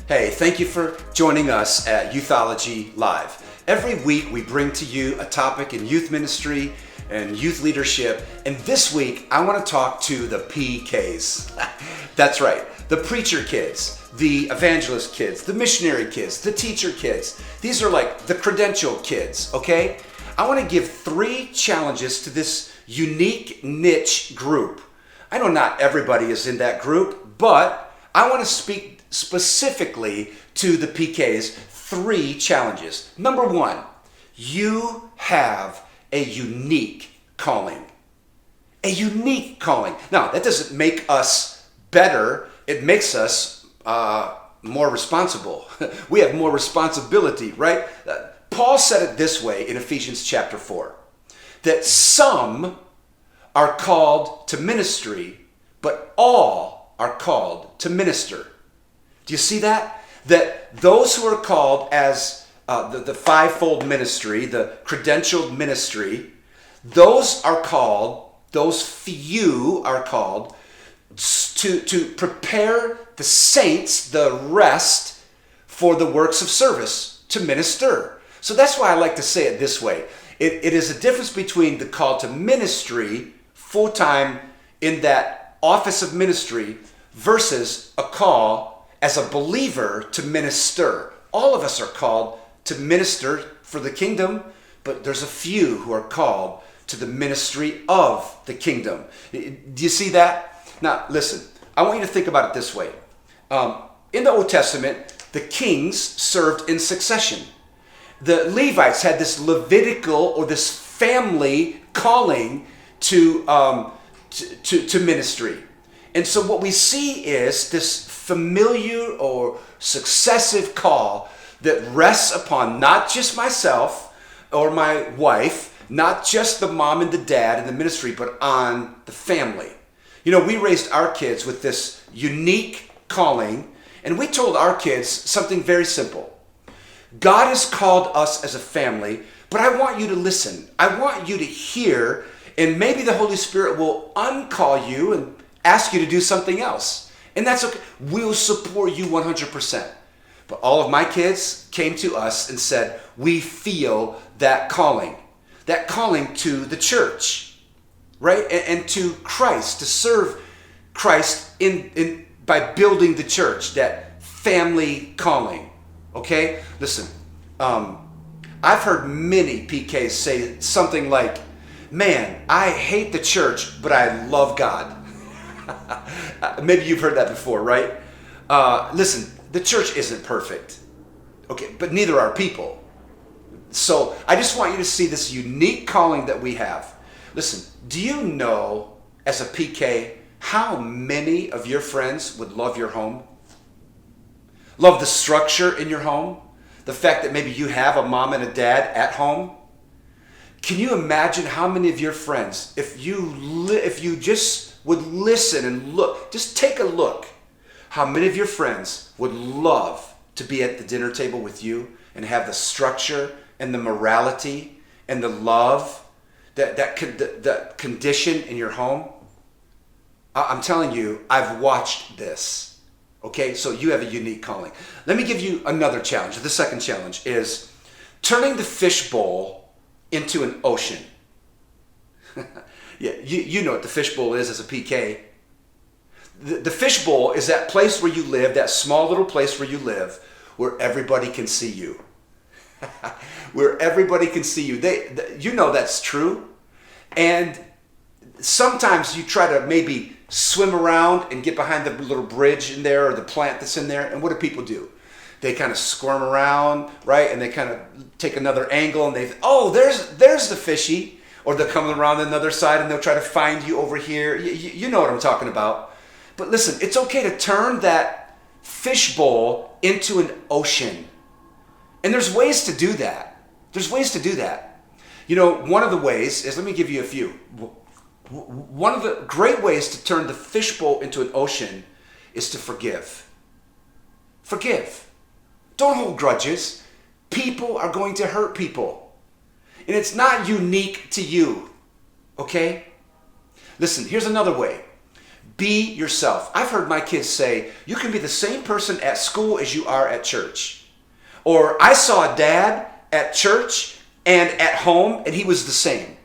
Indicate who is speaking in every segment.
Speaker 1: Hey, thank you for joining us at Youthology Live. Every week we bring to you a topic in youth ministry and youth leadership, and this week I want to talk to the PKs. That's right, the preacher kids, the evangelist kids, the missionary kids, the teacher kids. These are like the credential kids, okay? I want to give 3 challenges to this unique niche group. I know not everybody is in that group, but I want to speak specifically to the PKs, 3 challenges. Number 1, you have a unique calling. A unique calling. Now, that doesn't make us better. It makes us more responsible. We have more responsibility, right? Paul said it this way in Ephesians chapter 4, that some are called to ministry, but all are called to minister. Do you see that? That those who are called as the fivefold ministry, the credentialed ministry, those few are called to prepare the saints, the rest, for the works of service, to minister. So that's why I like to say it this way. It is a difference between the call to ministry, full-time in that office of ministry, versus a call as a believer to minister. All of us are called to minister for the kingdom, but there's a few who are called to the ministry of the kingdom. Do you see that? Now, listen, I want you to think about it this way. In the Old Testament, the kings served in succession. The Levites had this Levitical or this family calling to ministry. And so what we see is this familiar or successive call that rests upon not just myself or my wife, not just the mom and the dad in the ministry, but on the family. You know, we raised our kids with this unique calling, and we told our kids something very simple. God has called us as a family, but I want you to listen. I want you to hear, and maybe the Holy Spirit will uncall you and ask you to do something else. And that's okay. We'll support you 100%. But all of my kids came to us and said, we feel that calling to the church, right? And to Christ, to serve Christ in by building the church, that family calling, okay? Listen, I've heard many PKs say something like, man, I hate the church, but I love God. Maybe you've heard that before, right? Listen, the church isn't perfect, okay, but neither are people. So I just want you to see this unique calling that we have. Listen, do you know as a PK how many of your friends would love your home? Love the structure in your home? The fact that maybe you have a mom and a dad at home? Can you imagine how many of your friends, if you just would listen and look, just take a look, how many of your friends would love to be at the dinner table with you and have the structure and the morality and the love, that condition in your home? I'm telling you, I've watched this. Okay, so you have a unique calling. Let me give you another challenge. The second challenge is turning the fishbowl into an ocean. Yeah, you know what the fishbowl is as a PK. The fishbowl is that place where you live, that small little place where you live, where everybody can see you. Where everybody can see you. You know that's true. And sometimes you try to maybe swim around and get behind the little bridge in there or the plant that's in there. And what do people do? They kind of squirm around, right? And they kind of take another angle and there's the fishy. Or they'll come around the other side and they'll try to find you over here. You know what I'm talking about. But listen, it's okay to turn that fishbowl into an ocean. And there's ways to do that. You know, one of the ways is, let me give you a few. One of the great ways to turn the fishbowl into an ocean is to forgive. Forgive. Don't hold grudges. People are going to hurt people. And it's not unique to you. Okay? Listen, here's another way. Be yourself. I've heard my kids say, you can be the same person at school as you are at church. Or I saw a dad at church and at home, and he was the same.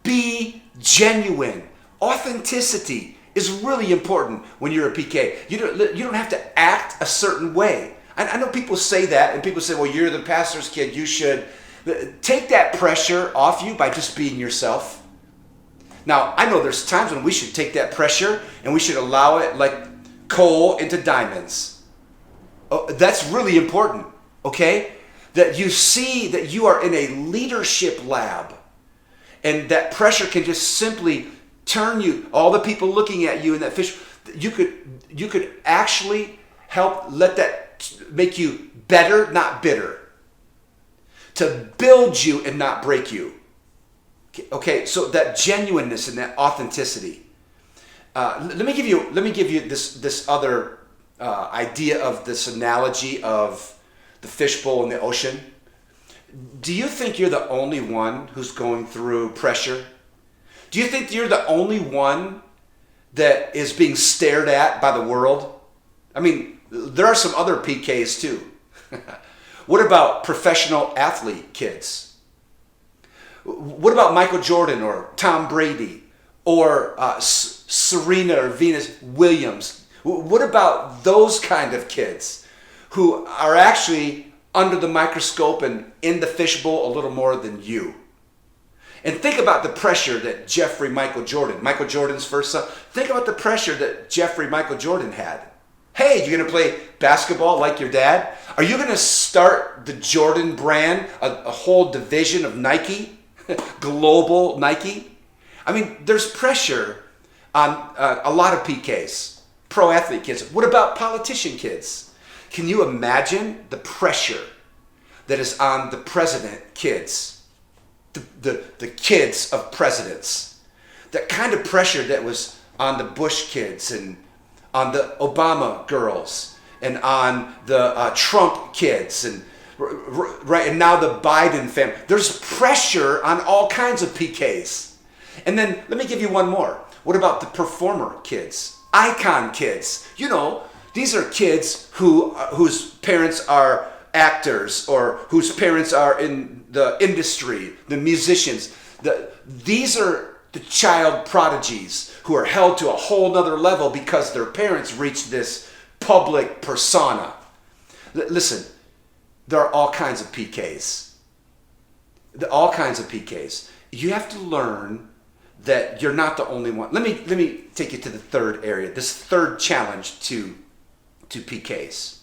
Speaker 1: Be genuine. Authenticity is really important when you're a PK. You don't have to act a certain way. I know people say that, and people say, well, you're the pastor's kid. You should take that pressure off you by just being yourself. Now, I know there's times when we should take that pressure and we should allow it like coal into diamonds. Oh, that's really important, okay? That you see that you are in a leadership lab, and that pressure can just simply turn you, all the people looking at you in that fish, you could actually help let that make you better, not bitter. To build you and not break you. Okay, so that genuineness and that authenticity. Let me give you this other idea of this analogy of the fishbowl in the ocean. Do you think you're the only one who's going through pressure? Do you think you're the only one that is being stared at by the world? I mean, there are some other PKs too. What about professional athlete kids? What about Michael Jordan or Tom Brady or Serena or Venus Williams? What about those kind of kids who are actually under the microscope and in the fishbowl a little more than you? And think about the pressure that Michael Jordan's first son, think about the pressure that Michael Jordan had. Hey, you're going to play basketball like your dad? Are you going to start the Jordan brand, a whole division of Nike? Global Nike? I mean, there's pressure on a lot of PKs, pro athlete kids. What about politician kids? Can you imagine the pressure that is on the president kids, the kids of presidents? That kind of pressure that was on the Bush kids and on the Obama girls and on the Trump kids and right, and now the Biden family. There's pressure on all kinds of PKs. And then let me give you one more. What about the performer kids? Icon kids. You know, these are kids whose parents are actors or whose parents are in the industry, the musicians. These are the child prodigies who are held to a whole nother level because their parents reached this public persona. Listen, there are all kinds of PKs. All kinds of PKs. You have to learn that you're not the only one. Let me take you to the third area, this third challenge to PKs.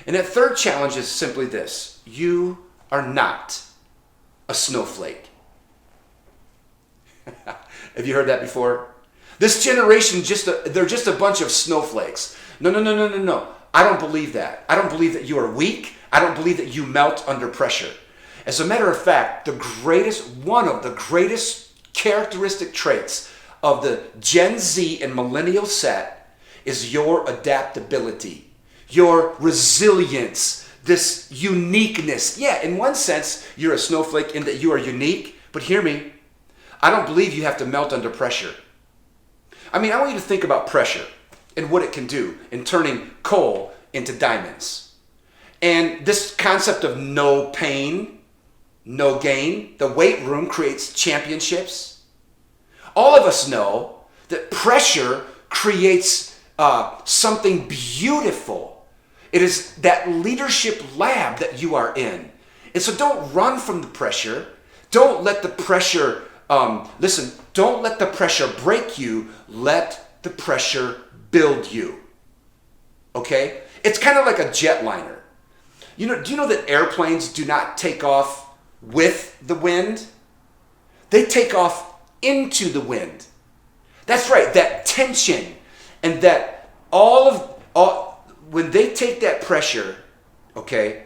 Speaker 1: And that third challenge is simply this. You are not a snowflake. Have you heard that before? This generation, they're just a bunch of snowflakes. No. I don't believe that. I don't believe that you are weak. I don't believe that you melt under pressure. As a matter of fact, one of the greatest characteristic traits of the Gen Z and millennial set is your adaptability, your resilience, this uniqueness. Yeah, in one sense, you're a snowflake in that you are unique, but hear me, I don't believe you have to melt under pressure. I mean, I want you to think about pressure and what it can do in turning coal into diamonds. And this concept of no pain, no gain, the weight room creates championships. All of us know that pressure creates something beautiful. It is that leadership lab that you are in. And so don't run from the pressure. Don't let the pressure, don't let the pressure break you. Let the pressure build you. Okay? It's kind of like a jetliner. Do you know that airplanes do not take off with the wind? They take off into the wind. That's right, that tension and that when they take that pressure, okay,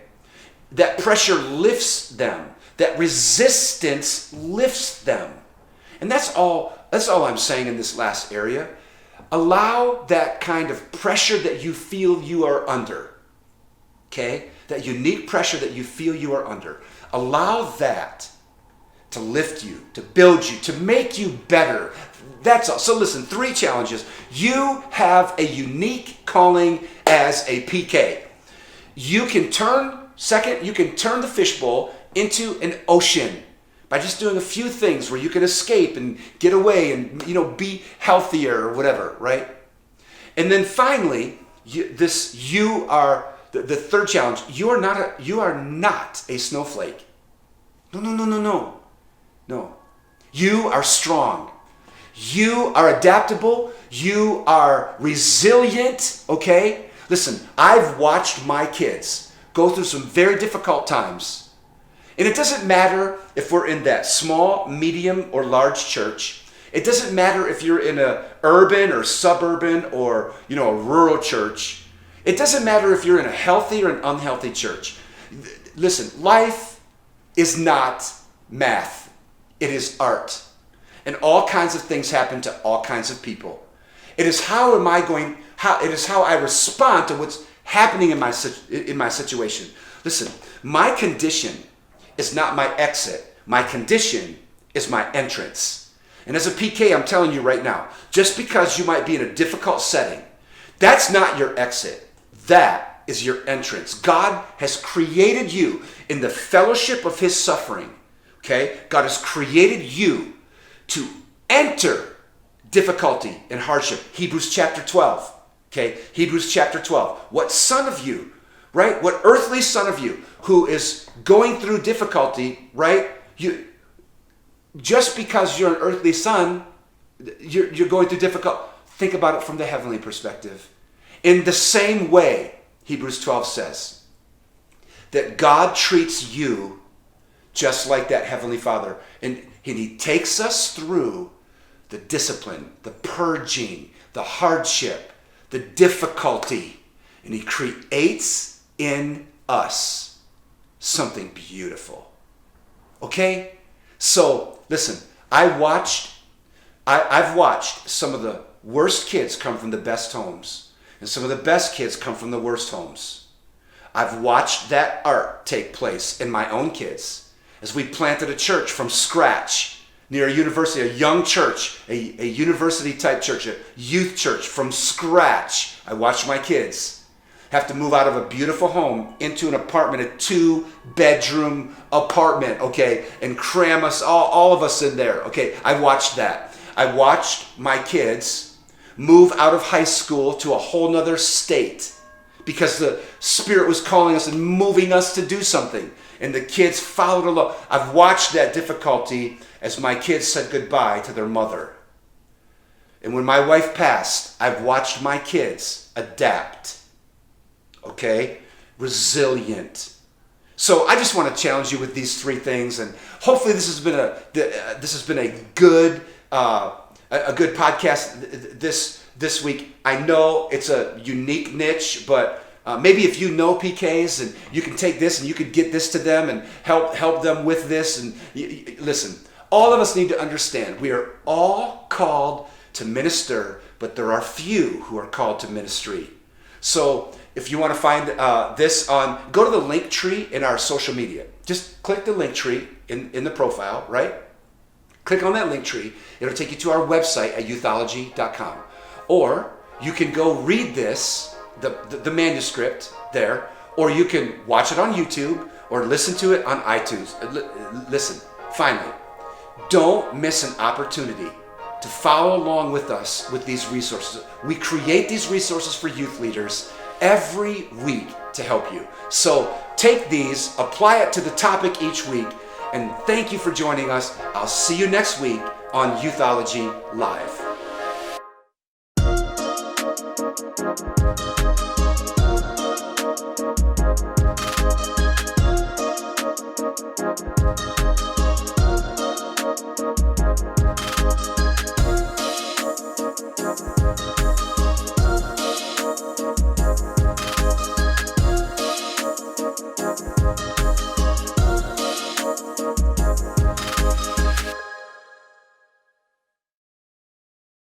Speaker 1: that pressure lifts them. That resistance lifts them. And that's all I'm saying in this last area. Allow that kind of pressure that you feel you are under. okay? That unique pressure that you feel you are under. Allow that to lift you, to build you, to make you better. That's all. So listen, 3 challenges. You have a unique calling as a PK. You can turn the fishbowl into an ocean by just doing a few things where you can escape and get away and, be healthier or whatever, right? And then finally, the third challenge, you are not a snowflake. No. You are strong. You are adaptable. You are resilient, okay? Listen, I've watched my kids go through some very difficult times. And it doesn't matter if we're in that small, medium, or large church. It doesn't matter if you're in a urban or suburban or, a rural church. It doesn't matter if you're in a healthy or an unhealthy church. Listen, life is not math. It is art. And all kinds of things happen to all kinds of people. It is how I respond to what's happening in my situation. Listen, my condition is not my exit. My condition is my entrance. And as a PK, I'm telling you right now, just because you might be in a difficult setting, that's not your exit. That is your entrance. God has created you in the fellowship of his suffering. Okay? God has created you to enter difficulty and hardship. Hebrews chapter 12. Okay? Hebrews chapter 12. What son of you, right? What earthly son of you who is going through difficulty, right? Just because you're an earthly son, you're going through difficult. Think about it from the heavenly perspective. In the same way, Hebrews 12 says, that God treats you just like that Heavenly Father. And he takes us through the discipline, the purging, the hardship, the difficulty. And he creates in us something beautiful. Okay? So, listen, I've watched some of the worst kids come from the best homes. And some of the best kids come from the worst homes. I've watched that art take place in my own kids as we planted a church from scratch near a university, a young church, a university type church, a youth church from scratch. I watched my kids have to move out of a beautiful home into an apartment, a 2-bedroom apartment, okay, and cram us, all of us in there, okay. I watched that. I watched my kids move out of high school to a whole nother state because the Spirit was calling us and moving us to do something. And the kids followed along. I've watched that difficulty as my kids said goodbye to their mother. And when my wife passed, I've watched my kids adapt. Okay? Resilient. So I just want to challenge you with these 3 things, and hopefully this has been a good podcast this week. I know it's a unique niche, but maybe if you know PKs and you can take this and you could get this to them and help them with this. And listen, all of us need to understand we are all called to minister, but there are few who are called to ministry. So if you want to find this go to the link tree in our social media. Just click the link tree in the profile, right? Click on that link tree. It'll take you to our website at ythology.com. Or you can go read this, the manuscript there, or you can watch it on YouTube or listen to it on iTunes. Listen, finally, don't miss an opportunity to follow along with us with these resources. We create these resources for youth leaders every week to help you. So take these, apply it to the topic each week, and thank you for joining us. I'll see you next week on Youthology Live.